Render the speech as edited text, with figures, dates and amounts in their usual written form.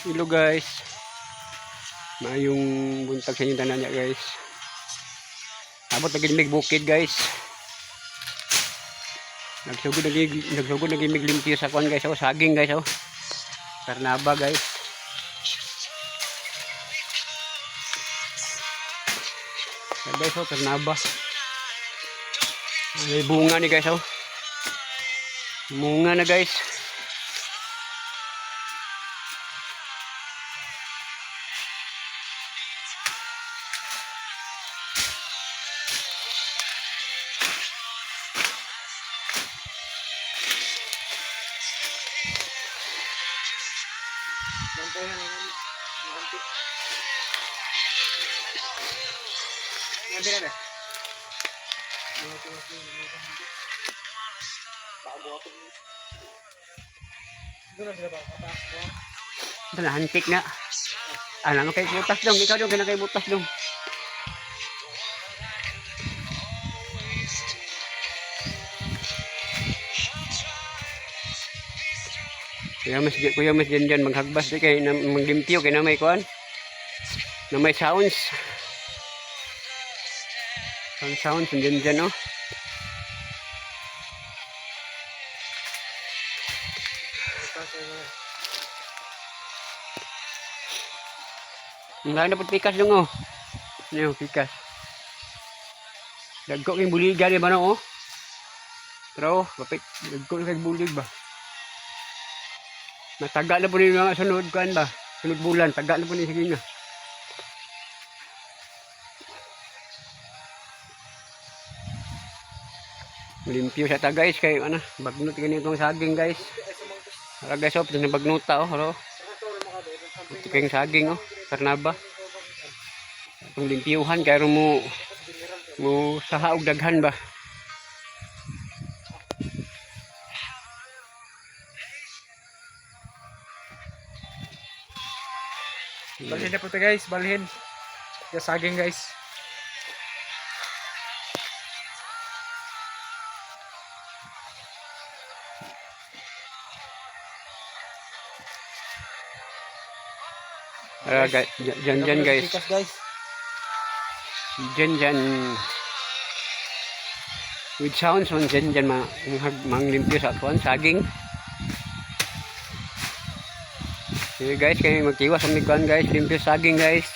Hello guys. Mayong buntag sa inyong tanan niya guys. Abot lagi mig bukid guys. Nagsugod lagi mig limpyo sa kuan guys, oh, saging guys, oh. Karnaba guys. Guys, oh, karnaba. May bunga ni guys, oh. Bunga na guys. Ito na, hantik na. Ano kay butas dong, ikaw dong kay butas dong. Kuya mas dyan maghagbas di kay maglimpyo kay na may kuan. Na may sounds. Sounds dyan oh. Ngayon na po pikas dong oh. Ano pikas. Dagko kay buligan di ba no oh. Pero kapit dagko kay bulig ba. Nataga na po rin mga sunod kuan ba. Sunod bulan taga na po ni sige na. Limpyo siya ta guys kay ano bagnot ganitong saging guys. Ara guys oh na bagnuta oh hello. Ito kayong saging oh karnaba. Itong limpyuhan kaya mo saha og daghan ba. Balhin na po ito guys, balhin. Yung saging guys. Dyan guys. Dyan. With sounds on dyan manglimpyo sa kuan saging. Okay guys, kayo magtiwas sa mikuan guys, limpyo saging guys.